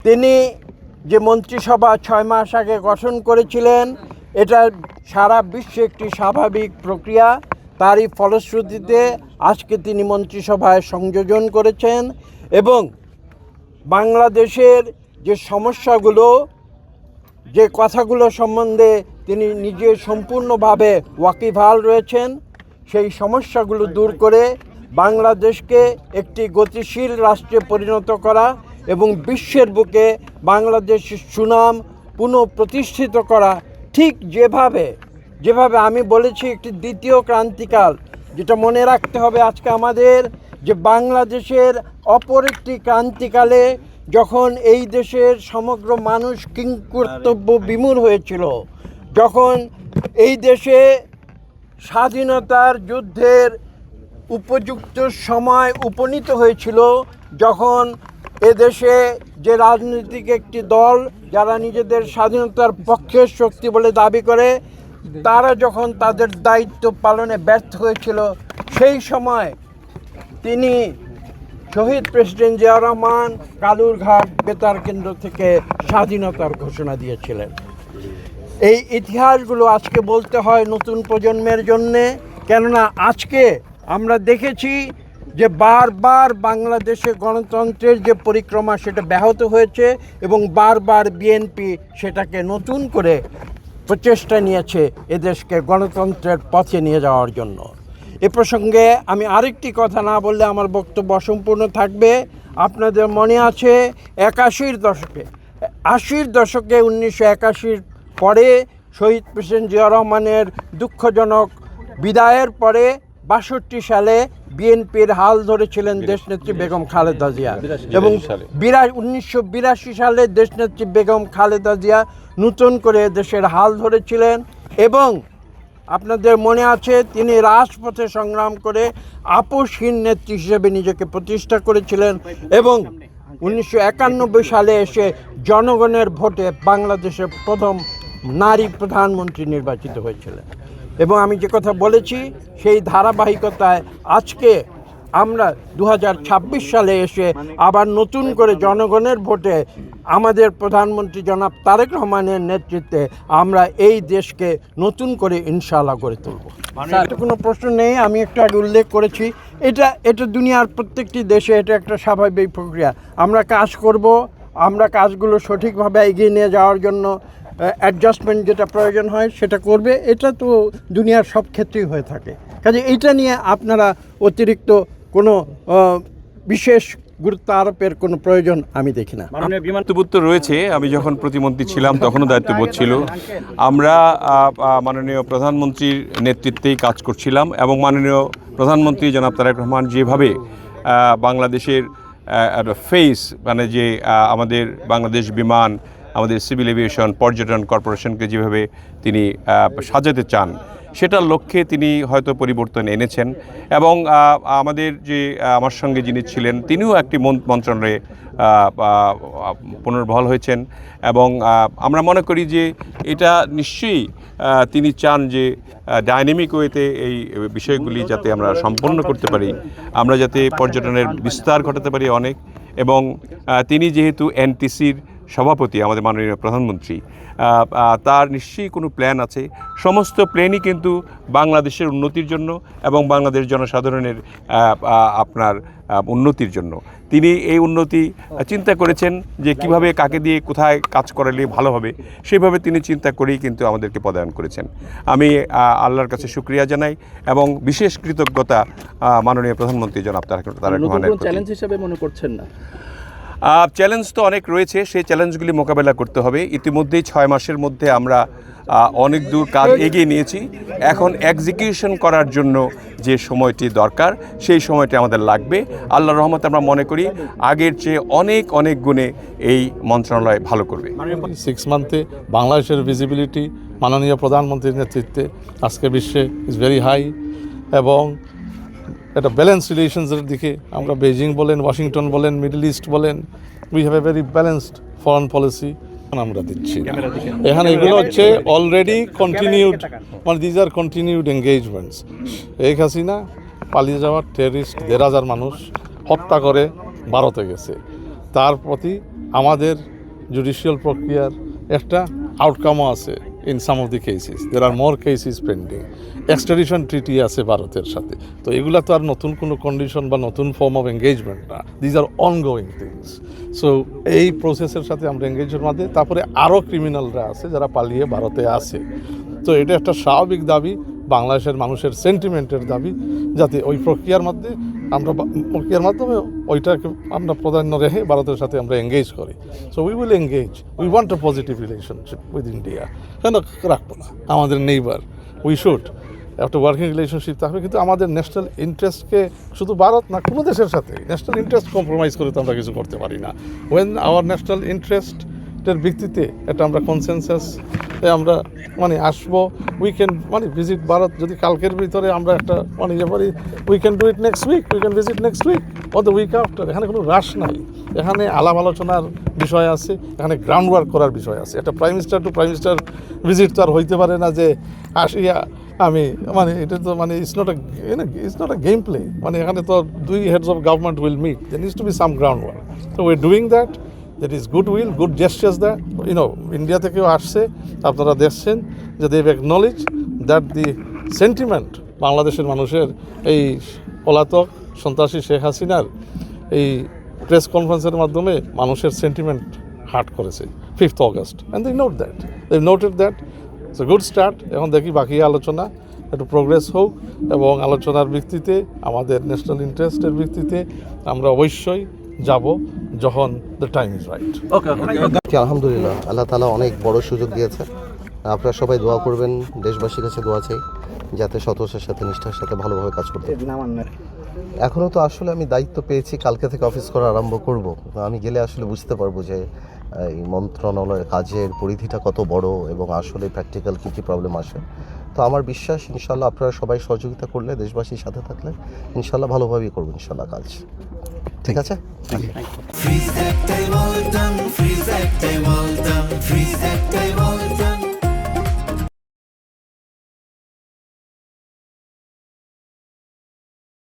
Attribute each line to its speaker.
Speaker 1: তিনি যে মন্ত্রিসভা 6 মাস আগে গঠন করেছিলেন, এটা সারা বিশ্বে একটি স্বাভাবিক প্রক্রিয়া। তারই ফলশ্রুতিতে আজকে তিনি মন্ত্রিসভায় সংযোজন করেছেন এবং বাংলাদেশের যে সমস্যাগুলো, যে কথাগুলো সম্বন্ধে তিনি নিজে সম্পূর্ণভাবে ওয়াকিবহাল রয়েছেন, সেই সমস্যাগুলো দূর করে বাংলাদেশকে একটি গতিশীল রাষ্ট্রে পরিণত করা এবং বিশ্বের বুকে বাংলাদেশের সুনাম পুনঃপ্রতিষ্ঠিত করা। ঠিক যেভাবে আমি বলেছি একটি দ্বিতীয় ক্রান্তিকাল, যেটা মনে রাখতে হবে আজকে আমাদের, যে বাংলাদেশের অপর একটি ক্রান্তিকালে যখন এই দেশের সমগ্র মানুষ কিংকর্তব্য বিমূঢ় হয়েছিল, যখন এই দেশে স্বাধীনতার যুদ্ধের উপযুক্ত সময় উপনীত হয়েছিল, যখন এদেশে যে রাজনৈতিক একটি দল যারা নিজেদের স্বাধীনতার পক্ষের শক্তি বলে দাবি করে, তারা যখন তাদের দায়িত্ব পালনে ব্যর্থ হয়েছিল, সেই সময় তিনি শহীদ প্রেসিডেন্ট জিয়াউর রহমান কালুরঘাট বেতার কেন্দ্র থেকে স্বাধীনতার ঘোষণা দিয়েছিলেন। এই ইতিহাসগুলো আজকে বলতে হয় নতুন প্রজন্মের জন্যে, কেননা আজকে আমরা দেখেছি যে বারবার বাংলাদেশে গণতন্ত্রের যে পরিক্রমা সেটা ব্যাহত হয়েছে এবং বারবার বিএনপি সেটাকে নতুন করে প্রচেষ্টা নিয়েছে এদেশকে গণতন্ত্রের পথে নিয়ে যাওয়ার জন্য। এ প্রসঙ্গে আমি আরেকটি কথা না বললে আমার বক্তব্য অসম্পূর্ণ থাকবে। আপনাদের মনে আছে 81-র দশকে 1981 পরে শহীদ প্রেসিডেন্ট জিয়াউর রহমানের দুঃখজনক বিদায়ের পরে 62 সালে বিএনপির হাল ধরেছিলেন দেশনেত্রী বেগম খালেদা জিয়া এবং 1982 সালে দেশনেত্রী বেগম খালেদা জিয়া নতুন করে দেশের হাল ধরেছিলেন এবং আপনাদের মনে আছে তিনি রাজপথে সংগ্রাম করে আপোষহীন নেত্রী হিসেবে নিজেকে প্রতিষ্ঠা করেছিলেন এবং 1991 সালে এসে জনগণের ভোটে বাংলাদেশের প্রথম নারী প্রধানমন্ত্রী নির্বাচিত হয়েছিলেন। এবং আমি যে কথা বলেছি সেই ধারাবাহিকতায় আজকে আমরা 2026 সালে এসে আবার নতুন করে জনগণের ভোটে আমাদের প্রধানমন্ত্রী জনাব তারেক রহমানের নেতৃত্বে আমরা এই দেশকে নতুন করে ইনশাআল্লাহ গড়ে তুলব। এটা কোনো প্রশ্ন নেই, আমি একটু আগে উল্লেখ করেছি, এটা দুনিয়ার প্রত্যেকটি দেশে এটা একটা স্বাভাবিক প্রক্রিয়া। আমরা কাজ করব, আমরা কাজগুলো সঠিকভাবে এগিয়ে নিয়ে যাওয়ার জন্য অ্যাডজাস্টমেন্ট যেটা প্রয়োজন হয় সেটা করবে। এটা তো দুনিয়ার সব ক্ষেত্রেই হয়ে থাকে। কাজে এইটা নিয়ে আপনারা অতিরিক্ত কোনো বিশেষ গুরুত্ব আরোপের কোনো প্রয়োজন আমি দেখি না।
Speaker 2: দায়িত্ববোধ তো রয়েছে, আমি যখন প্রতিমন্ত্রী ছিলাম তখনও দায়িত্ববোধ ছিল। আমরা মাননীয় প্রধানমন্ত্রীর নেতৃত্বেই কাজ করছিলাম এবং মাননীয় প্রধানমন্ত্রী জনাব তারেক রহমান যেভাবে বাংলাদেশের ফেস মানে যে আমাদের বাংলাদেশ বিমান, আমাদের সিভিল এভিয়েশন, পর্যটন কর্পোরেশনকে যেভাবে তিনি সাজাতে চান, সেটার লক্ষ্যে তিনি হয়তো পরিবর্তন এনেছেন এবং আমাদের যে আমার সঙ্গে যিনি ছিলেন তিনিও একটি মন্ত্রণালয়ে পুনর্বহাল হয়েছেন এবং আমরা মনে করি যে এটা নিশ্চয়ই তিনি চান যে ডাইনামিক ওয়েতে এই বিষয়গুলি যাতে আমরা সম্পন্ন করতে পারি, আমরা যাতে পর্যটনের বিস্তার ঘটাতে পারি অনেক। এবং তিনি যেহেতু এনটিসির সভাপতি আমাদের মাননীয় প্রধানমন্ত্রী, তার নিশ্চয়ই কোনো প্ল্যান আছে। সমস্ত প্ল্যানই কিন্তু বাংলাদেশের উন্নতির জন্য এবং বাংলাদেশ জনসাধারণের আপনার উন্নতির জন্য। তিনি এই উন্নতি চিন্তা করেছেন যে কিভাবে কাকে দিয়ে কোথায় কাজ করালে ভালো হবে, সেইভাবে তিনি চিন্তা করেই কিন্তু আমাদেরকে পদায়ন করেছেন। আমি আল্লাহর কাছে শুকরিয়া জানাই এবং বিশেষ কৃতজ্ঞতা মাননীয় প্রধানমন্ত্রী জনাব তারেক রহমানের প্রতি।
Speaker 3: চ্যালেঞ্জ হিসেবে মনে করছেন না?
Speaker 2: চ্যালেঞ্জ তো অনেক রয়েছে, সেই চ্যালেঞ্জগুলি মোকাবেলা করতে হবে। ইতিমধ্যেই 6 মাসের মধ্যে আমরা অনেক দূর কাজ এগিয়ে নিয়েছি। এখন এক্সিকিউশন করার জন্য যে সময়টি দরকার সেই সময়টি আমাদের লাগবে। আল্লাহর রহমতে আমরা মনে করি আগের চেয়ে অনেক অনেক গুণে এই মন্ত্রণালয় ভালো করবে।
Speaker 4: 6 মান্থে বাংলাদেশের ভিজিবিলিটি মাননীয় প্রধানমন্ত্রীর নেতৃত্বে আজকে বিশ্বে ইজ ভেরি হাই এবং একটা ব্যালেন্স রিলেশনসের দিকে আমরা বেজিং বলেন, ওয়াশিংটন বলেন, মিডল ইস্ট বলেন, we have a very balanced foreign policy আমরা দিচ্ছি। এখানে এগুলো হচ্ছে অলরেডি কন্টিনিউড, মানে these are continued engagements. Sheikh Hasina পালিয়ে যাওয়ার টেররিস্ট 1,500 মানুষ হত্যা করে ভারতে গেছে, তার প্রতি আমাদের জুডিশিয়াল প্রক্রিয়ার একটা আউটকামও আছে in some of the cases. There are more cases pending. Extradition treaty আছে ভারতের সাথে। তো এগুলা তো আর নতুন কোনো কন্ডিশন বা নতুন ফর্ম অফ এঙ্গেজমেন্ট না, these are ongoing things. So এই প্রসেসের সাথে আমরা এঙ্গেজের মধ্যে, তারপরে আরও ক্রিমিনালরা আছে যারা পালিয়ে ভারতে আছে। তো এটা একটা স্বাভাবিক দাবি, বাংলাদেশের মানুষের সেন্টিমেন্টের দাবি, যাতে ওই প্রক্রিয়ার মধ্যে আমরা প্রক্রিয়ার মাধ্যমে ওইটাকে আমরা প্রাধান্য রেখে ভারতের সাথে আমরা এঙ্গেজ করি। So we will engage, we want a positive relationship with India. কেন রাখবো না? আমাদের নেইবার, উই শুড একটা ওয়ার্কিং রিলেশনশিপ থাকবে, কিন্তু আমাদের ন্যাশনাল ইন্টারেস্টকে শুধু ভারত না, কোনো দেশের সাথে ন্যাশনাল ইন্টারেস্ট কম্প্রোমাইজ করে তো আমরা কিছু করতে পারি না। ওয়েন আওয়ার ন্যাশনাল ইন্টারেস্টের ভিত্তিতে এটা আমরা কনসেনসাস আমরা মানে আসবো, উই ক্যান মানে ভিজিট ভারত। যদি কালকের ভিতরে আমরা একটা মানে ইয়ে পারি, we can do it next week, we can visit next week or the week after. এখানে কোনো রাশ নাই, এখানে আলাপ আলোচনার বিষয় আছে, এখানে গ্রাউন্ড ওয়ার্ক করার বিষয় আছে। একটা prime minister two prime minister visit তো আর হইতে পারে না যে আসিয়া আমি মানে এটা তো মানে it's not a game play. মানে এখানে তো দুই heads of government will meet, there needs to be some ground work. So we are doing that. That is good will, good gestures that India থেকেও আসছে, আপনারা দেখছেন যে they have acknowledge that the sentiment বাংলাদেশের মানুষের এই পলাতক সন্ত্রাসী শেখ হাসিনার এই প্রেস কনফারেন্সের মাধ্যমে মানুষের সেন্টিমেন্ট হার্ট করেছে 5th August, and they noted that. It's a good start. এখন দেখি বাকি আলোচনা একটু প্রোগ্রেস হোক, এবং আলোচনার ভিত্তিতে আমাদের ন্যাশনাল ইন্টারেস্টের ভিত্তিতে আমরা অবশ্যই যাব যখন দ্য টাইম ইজ রাইট।
Speaker 3: আলহামদুলিল্লাহ, আল্লাহ তাআলা অনেক বড় সুযোগ দিয়েছে। আপনারা সবাই দোয়া করবেন, দেশবাসীর কাছে দোয়া চাই যাতে সততার সাথে নিষ্ঠার সাথে ভালোভাবে কাজ করতে। এখনও তো আসলে আমি দায়িত্ব পেয়েছি, কালকে থেকে অফিস করা আরম্ভ করব। আমি গেলে আসলে বুঝতে পারবো যে এই মন্ত্রণালয়ের কাজের পরিধিটা কত বড় এবং আসলে প্র্যাকটিক্যাল কী কী প্রবলেম আসে। তো আমার বিশ্বাস ইনশাল্লাহ আপনারা সবাই সহযোগিতা করলে, দেশবাসীর সাথে থাকলে ইনশাল্লাহ ভালোভাবেই করবো ইনশাল্লাহ কাজ। ঠিক আছে?
Speaker 5: Freeze that day, well done. Freeze that day, well done. Freeze that day, well done.